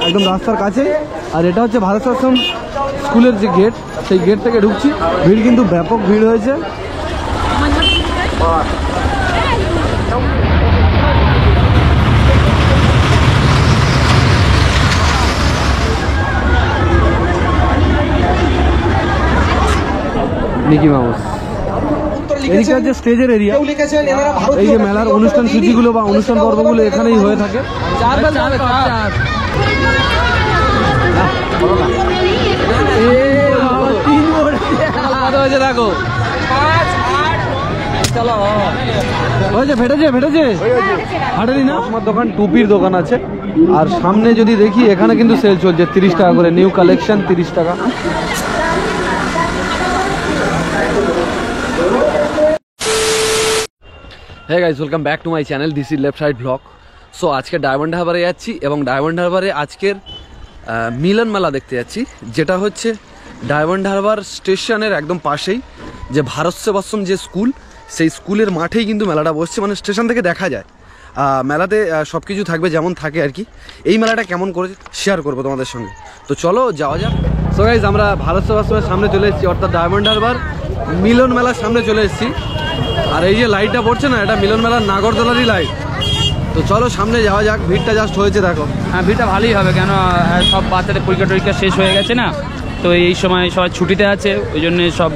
একদম রাস্তার কাছে। আর এটা হচ্ছে ভারত আশ্রম স্কুলের যে গেট, সেই গেট থেকে ঢুকছি। ভিড় কিন্তু ব্যাপক ভিড় হয়েছে। মিকি মাউস এদিকে হচ্ছে স্টেজের এরিয়া। এই যে মেলার অনুষ্ঠান সূচিগুলো বা অনুষ্ঠান পর্বগুলো এখানেই হয়ে থাকে। দেখো ফেটেছে হাটেনি না। আমার দোকান টুপির দোকান আছে। আর সামনে যদি দেখি এখানে কিন্তু সেল চলছে 30 টাকা করে, নিউ কালেকশন 30 টাকা। Hey guys, welcome back to my channel, this is left side blog. সো আজকে ডায়মন্ড হারবারে যাচ্ছি এবং ডায়মন্ড হারবারে আজকের মিলন মেলা দেখতে যাচ্ছি, যেটা হচ্ছে ডায়মন্ড হারবার স্টেশনের একদম পাশেই যে ভারত সেবাশ্রম যে স্কুল, সেই স্কুলের মাঠেই কিন্তু মেলাটা বসছে। মানে স্টেশন থেকে দেখা যায়। মেলাতে সব কিছু থাকবে যেমন থাকে আর কি। এই মেলাটা কেমন করে শেয়ার করবো তোমাদের সঙ্গে, তো চলো যাওয়া যাক। সো গাইস, আমরা ভারত সেবাশ্রমের সামনে চলে এসেছি, অর্থাৎ ডায়মন্ড হারবার মিলন মেলার সামনে চলে এসেছি। আর এই যে লাইটটা পড়ছে না, এটা মিলন মেলার নাগরদোলারই লাইট। তো চলো সামনে যাওয়া যাক। ভিড়টা জাস্ট হয়েছে দেখো। হ্যাঁ, ভিড়টা ভালোই হবে, কেন সব বাচ্চাদের পরীক্ষা শেষ হয়ে গেছে না, তো এই সময় সবাই ছুটিতে আছে, ওই জন্য সব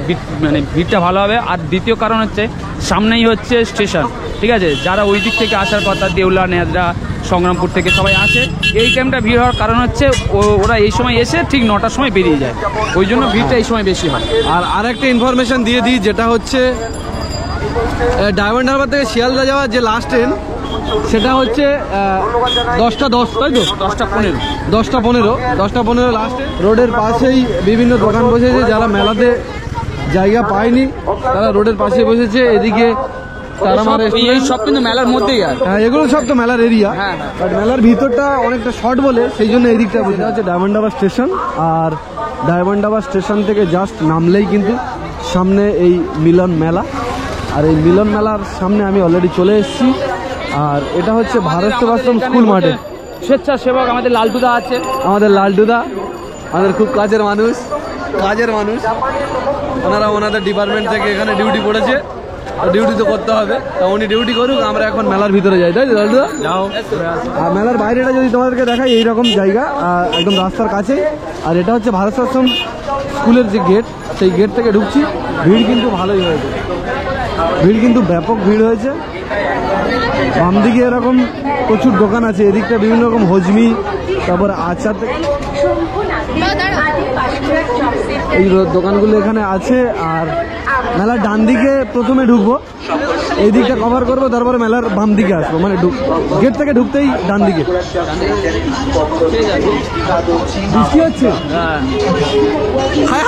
ভিড়টা ভালো হবে। আর দ্বিতীয় কারণ হচ্ছে সামনেই হচ্ছে স্টেশন, ঠিক আছে। যারা ওই দিক থেকে আসার কথা, দেউলা, নেদরা, সংগ্রামপুর থেকে সবাই আসে, এই টাইমটা ভিড় হওয়ার কারণ হচ্ছে ওরা এই সময় এসে ঠিক 9টার সময় বেরিয়ে যায়, ওই জন্য ভিড়টা এই সময় বেশি হয়। আর আরেকটা ইনফরমেশন দিয়ে দিই, যেটা হচ্ছে ডায়মন্ড হারবার থেকে শিয়ালদা যাওয়ার যে লাস্ট ট্রেন, সেটা হচ্ছে 10টা 10, তাই তো 10টা 15 লাস্ট। রোডের পাশেই বিভিন্ন দোকান বসেছে। যারা মেলাতে জায়গা পায়নি তারা রোডের পাশে বসেছে। এদিকে এই সব কিন্তু মেলার মধ্যেই। আর হ্যাঁ, এগুলো সব তো মেলার এরিয়া। বাট মেলার ভিতরটা অনেকটা শর্ট বলে সেই জন্য এদিকটা বসে হচ্ছে ডায়মন্ড হারবার স্টেশন। আর ডায়মন্ড হারবার স্টেশন থেকে জাস্ট নামলেই কিন্তু সামনে এই মিলন মেলা। আর এই মিলন মেলার সামনে আমি অলরেডি চলে এসেছি। আর এটা হচ্ছে ভারত সেবাশ্রম স্কুল মাঠে। স্বেচ্ছাসেবক আমাদের লালটুদা আছে। আমাদের খুব কাজের মানুষ। ওনারা ওনাদের ডিপার্টমেন্ট থেকে এখানে ডিউটি পড়েছে, ডিউটি তো করতে হবে। তা উনি ডিউটি করুক, আমরা এখন মেলার ভিতরে যাই, তাই তো লালটুদা? যাও। আর মেলার বাইরেটা যদি তোমাদেরকে দেখাই, এইরকম জায়গা একদম রাস্তার কাছে। আর এটা হচ্ছে ভারত সেবাশ্রম স্কুলের যে গেট, সেই গেট থেকে ঢুকছি। ভিড় কিন্তু ভালোই হয়েছে, ভিড় কিন্তু ব্যাপক ভিড় হয়েছে। বাম দিকে এরকম প্রচুর দোকান আছে, এদিকটা বিভিন্ন রকম হজমি, তারপর আচার, এই দোকানগুলো এখানে আছে। আর মেলার ডান দিকে প্রথমে ঢুকবো, এই দিকটা কভার করবো, তারপরে মেলার বাম দিকে আসবো। মানে গেট থেকে ঢুকতেই ডান দিকে। বৃষ্টি হচ্ছে,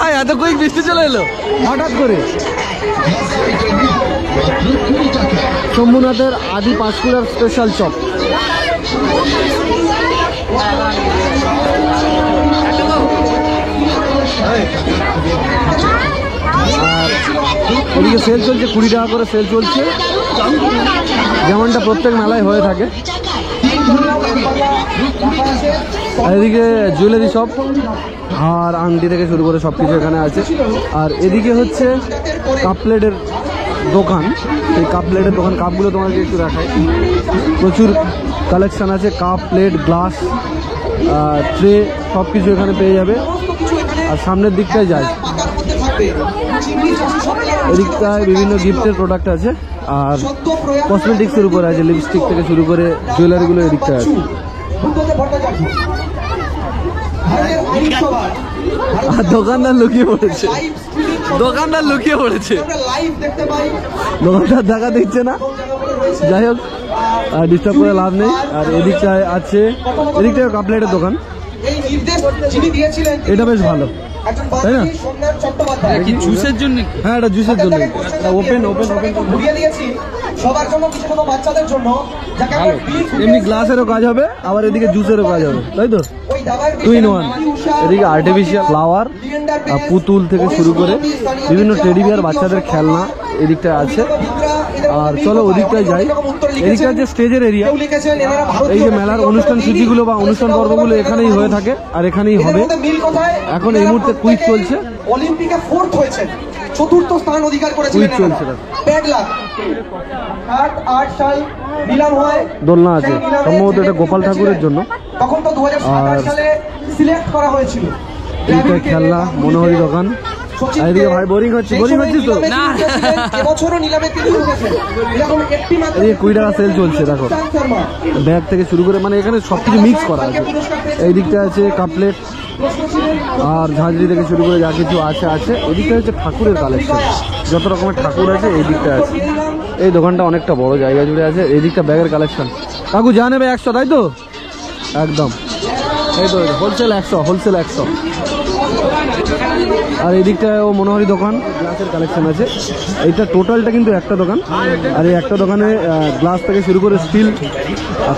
হায় এত কুইক বৃষ্টি চলে এলো হঠাৎ করে। শম্ভুনাথের আদি পাঁশকুড়ার স্পেশাল চপ। আর এদিকে সেল চলছে, 20 টাকা করে সেল চলছে, যেমনটা প্রত্যেক মেলায় হয়ে থাকে। আর এদিকে জুয়েলারি শপ, হার, আংটি থেকে শুরু করে সব কিছু এখানে আছে। আর এদিকে হচ্ছে কাপ প্লেটের দোকান। সেই কাপ প্লেটের দোকান, কাপগুলো তোমাকে একটু দেখাই। প্রচুর কালেকশন আছে, কাপ, প্লেট, গ্লাস, ট্রে, সব কিছু এখানে পেয়ে যাবে। আর সামনের দিকটায় যায়, এদিকটায় বিভিন্ন গিফটের প্রোডাক্ট আছে। আর কসমেটিক্সের উপরে আছে, লিপস্টিক থেকে শুরু করে জুয়েলারিগুলো এদিকটায় আছে। আর দোকানদার লুকিয়ে পড়েছে, দোকানদার দেখা দিচ্ছে না। যাই হোক, ডিস্টার্ব করে লাভ নেই। আর এদিকটায় আছে, এদিকটায় কাপ প্লেটের দোকান। এটা বেশ ভালো, তাই না? জুসের জন্য? হ্যাঁ, এটা জুসের জন্য। ওপেন এমনি গ্লাসেরও কাজ হবে, আবার এদিকে জুসেরও কাজ হবে, তাই তো? 2 in 1। এদিকে আর্টিফিশিয়াল ফ্লাওয়ার, পুতুল থেকে শুরু করে বিভিন্ন টেডি বিয়ার, বাচ্চাদের খেলনা এদিকটা আছে। আর চলো ওদিকটায় যাই। এদিকটা হচ্ছে স্টেজের এরিয়া। এই যে মেলার অনুষ্ঠান সূচিগুলো বা অনুষ্ঠান পর্বগুলো এখানেই হয়ে থাকে আর এখানেই হবে। এখন এই মুহূর্তে কুইজ চলছে, অলিম্পিকে 4th হয়েছে, 4র্থ স্থান অধিকার করেছিলেন। কুইজ চলছে। 8 সাল নিলাম হয়, দোলনা আছে, সম্ভবত এটা গোপাল ঠাকুরের জন্য। তখন তো 2017 সালে সিলেক্ট করা হয়েছিল। এইটা খেলনা, মনোহরি দোকান। এদিকে ভাই বোরিং হচ্ছিস তো? এবছরও নিলামে তিনি উঠেছেন। এরকম একটি মাত্র এই 20 টাকা সেল চলছে দেখো, ব্যাগ থেকে শুরু করে, মানে এখানে সবকিছু মিক্স করা আছে। এই দিকটা আছে কাপলেট আর ঝাঁঝরি থেকে শুরু করে যা কিছু আছে। এদিকটা হচ্ছে ঠাকুরের কালেকশন, যত রকমের ঠাকুর আছে এই দিকটা আছে। এই দোকানটা অনেকটা বড় জায়গা জুড়ে আছে। এই দিকটা ব্যাগের কালেকশন। কাকু যা নেবে 100, তাই তো? একদম, এই তো হোলসেল 100, হোলসেল 100। আর এই দিকটায় ও মনোহরি দোকান, গ্লাসের কালেকশন আছে। এইটা টোটালটা কিন্তু একটা দোকান, আর এই একটা দোকানে গ্লাস থেকে শুরু করে স্টিল,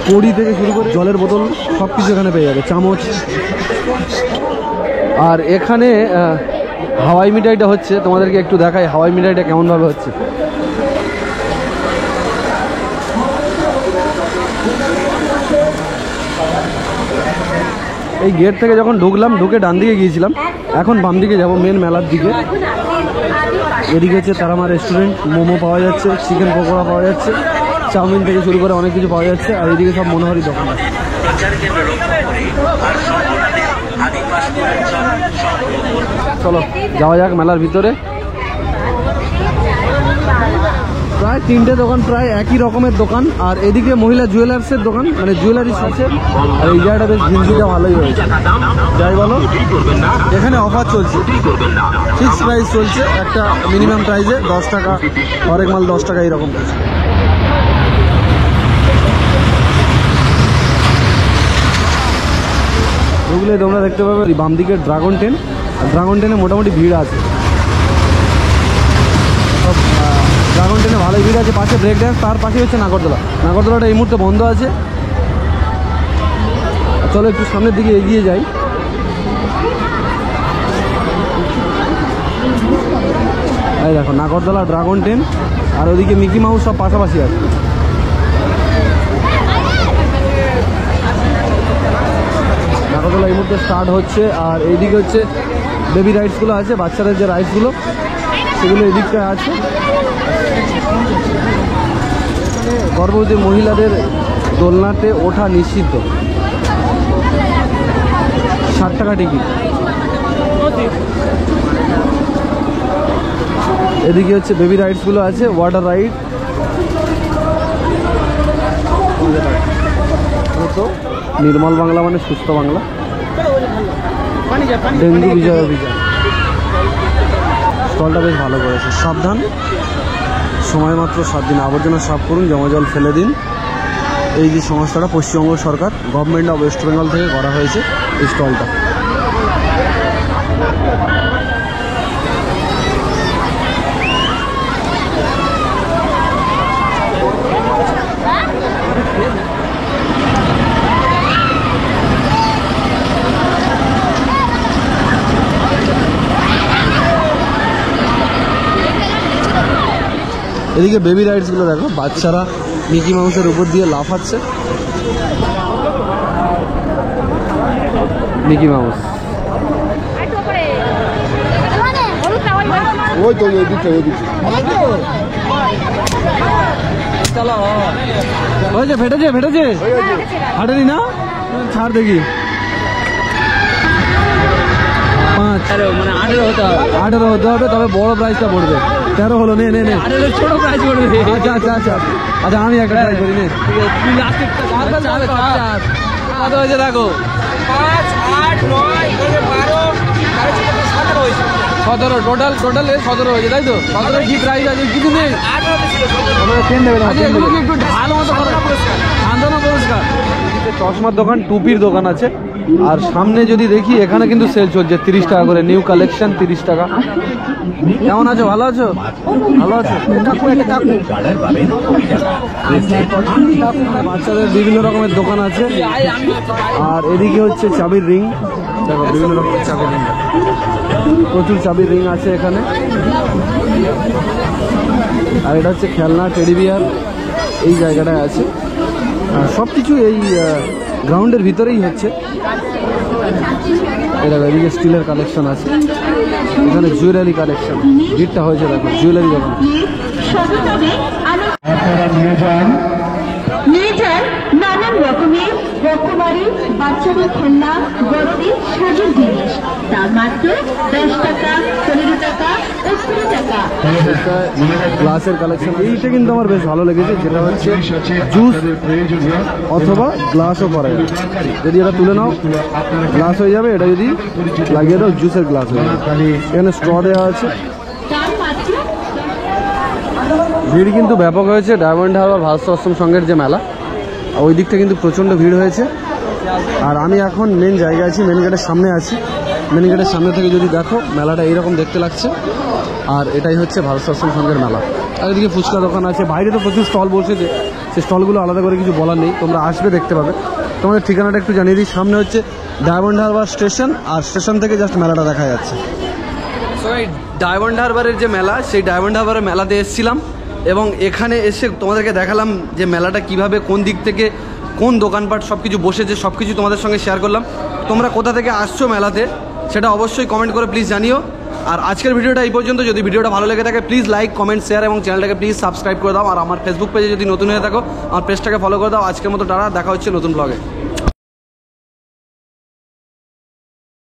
কড়ি থেকে শুরু করে জলের বোতল সব কিছু এখানে পেয়ে যাবে, চামচ। আর এখানে হাওয়াই মিঠাইটা হচ্ছে, তোমাদেরকে একটু দেখাই হাওয়াই মিঠাইটা কেমনভাবে হচ্ছে। এই গেট থেকে যখন ঢুকলাম, ঢুকে ডান দিকে গিয়েছিলাম, এখন বাম দিকে যাবো মেন মেলার দিকে। এদিকে হচ্ছে তারামা রেস্টুরেন্ট, মোমো পাওয়া যাচ্ছে, চিকেন পকোড়া পাওয়া যাচ্ছে, চাউমিন থেকে শুরু করে অনেক কিছু পাওয়া যাচ্ছে। আর এদিকে সব মনোহরি দোকান আছে। চলো যাওয়া যাক মেলার ভিতরে। প্রায় 3টে দোকান, প্রায় একই রকমের দোকান। আর এদিকে মহিলা জুয়েলার্সের দোকান, মানে জুয়েলারিস আছে। আর এই জায়গাটা বেশ জিনিসটা ভালোই হয়েছে, যাই বলো। এখানে অফার চলছে, ফিক্স প্রাইস চলছে, একটা মিনিমাম প্রাইসে 10 টাকা, হরেক মাল 10 টাকা এইরকম। ওগুলো তোমরা দেখতে পাবে বাম দিকে ড্রাগন ট্রেন, আর ড্রাগন ট্রেনে মোটামুটি ভিড় আছে। ড্রাগন ট্রেনে ভালোই ভিড় আছে। পাশে ব্রেক ড্যান্স, তার পাশে হচ্ছে নাগরদোলা। নাগরদোলাটা এই মুহূর্তে বন্ধ আছে। চলো একটু সামনের দিকে এগিয়ে যাই। এই দেখো নাগরদোলা, ড্রাগন ট্রেন, আর ওদিকে মিকি মাউস সব পাশাপাশি আছে। নাগরদোলা এই মুহূর্তে স্টার্ট হচ্ছে। আর এইদিকে হচ্ছে বেবি রাইডসগুলো আছে, বাচ্চাদের যে রাইডসগুলো সেগুলো এদিকটায় আছে। গর্ভবতী মহিলাদের দোলনাতে ওঠা নিষিদ্ধ, 60 টাকা টিকিট। এদিকে হচ্ছে বেবি রাইডসগুলো আছে, ওয়াটার রাইড। নির্মল বাংলা মানে সুস্থ বাংলা। ডেঙ্গু বিজয় অভিযান স্টলটা বেশ ভালো করেছে। সাবধান, সময় মাত্র 7 দিন, আবর্জনা সাফ করুন, জমা জল ফেলে দিন। এই যে সংস্থাটা পশ্চিমবঙ্গ সরকার, গভর্নমেন্ট অফ ওয়েস্ট বেঙ্গল থেকে করা হয়েছে এই স্টলটা। এদিকে বেবি রাইডসগুলো দেখো, বাচ্চারা মিকি মাউসের উপর দিয়ে লাফাচ্ছে। মিকি মাউস ওই তো হয়েছে, ফেটেছে হাটেনি না, ছাড় দেখি। 5 মানে 18 হতে হবে, 18 হতে হবে, তবে বড় প্রাইসটা পড়বে। 13 হলো, নে 18 ছোট প্রাইস পড়বে। আচ্ছা আমি একটা ট্রাই করি, নে কত হয়েছে দেখো। 5, 8, 9, 12, 17, টোটাল 17 হয়েছে, তাই তো? 17 কি প্রাইস আছে কিছু নেই? একটু ভালো মতো সান্ত্বনা পুরস্কার। চশমার দোকান, টুপির দোকান আছে। আর সামনে যদি দেখি, এখানে কিন্তু সেল চলছে 30 টাকা করে, নিউ কালেকশন 30 টাকা। কেমন আছো? ভালো আছো? ভালো আছো? বাচ্চাদের বিভিন্ন রকমের দোকান আছে। আর এদিকে হচ্ছে চাবির রিং, দেখো বিভিন্ন রকমের চাবির রিং, প্রচুর চাবির রিং আছে এখানে। আর এটা হচ্ছে খেলনা টেডি বিয়ার এই জায়গাটায় আছে। সব কিছু এই গ্রাউন্ডের ভিতরেই হচ্ছে। এটা এদিকে স্টিলের কালেকশন আছে, এখানে জুয়েলারি কালেকশন, ভিড়টা হয়েছে দেখো জুয়েলারি দোকান। নিয়ে যান নানান রকমের রকমারি বাচ্চাদের খেলনা, বড়দের সাজের জিনিস, তা মাত্র 10 টাকা, 15 টাকা ও 20 টাকা। গ্লাসের কালেকশন, এইটা কিন্তু আমার বেশ ভালো লেগেছে, যেটা হচ্ছে জুস অথবা গ্লাসও করা যাবে। যদি এটা তুলে নাও গ্লাস হয়ে যাবে, এটা যদি লাগিয়ে দাও জুসের গ্লাস হয়ে যাবে। এখানে স্ট্র দেওয়া আছে। তার মাত্র ভিড় কিন্তু ব্যাপক হয়েছে ডায়মন্ড হারবার ভারত আশ্রম সংঘের যে মেলা, ওই দিকটা কিন্তু প্রচণ্ড ভিড় হয়েছে। আর আমি এখন মেন জায়গায় আছি, মেন গেটের সামনে আছি। মেন গেটের সামনে থেকে যদি দেখো মেলাটা এইরকম দেখতে লাগছে। আর এটাই হচ্ছে ভারত আশ্রম সংঘের মেলা। আর এদিকে ফুচকা দোকান আছে, বাইরে তো প্রচুর স্টল বসেছে, সেই স্টলগুলো আলাদা করে কিছু বলার নেই, তোমরা আসবে দেখতে পাবে। তোমাদের ঠিকানাটা একটু জানিয়ে দিই, সামনে হচ্ছে ডায়মন্ড হারবার স্টেশন, আর স্টেশন থেকে জাস্ট মেলাটা দেখা যাচ্ছে। সো এই ডায়মন্ড হারবারের যে মেলা, সেই ডায়মন্ড হারবারের মেলাতে এসেছিলাম এবং এখানে এসে তোমাদেরকে দেখালাম যে মেলাটা কিভাবে, কোন দিক থেকে কোন দোকানপাট সব কিছু বসেছে, সব কিছু তোমাদের সঙ্গে শেয়ার করলাম। তোমরা কোথা থেকে আসছো মেলাতে সেটা অবশ্যই কমেন্ট করে প্লিজ জানিও। আর আজকের ভিডিওটা এই পর্যন্ত। যদি ভিডিওটা ভালো লেগে থাকে প্লিজ লাইক, কমেন্ট, শেয়ার এবং চ্যানেলটাকে প্লিজ সাবস্ক্রাইব করে দাও। আর আমার ফেসবুক পেজে যদি নতুন হয়ে থাকো আমার পেজটাকে ফলো করে দাও। আজকের মতো টাটা, দেখা হচ্ছে নতুন ব্লগে।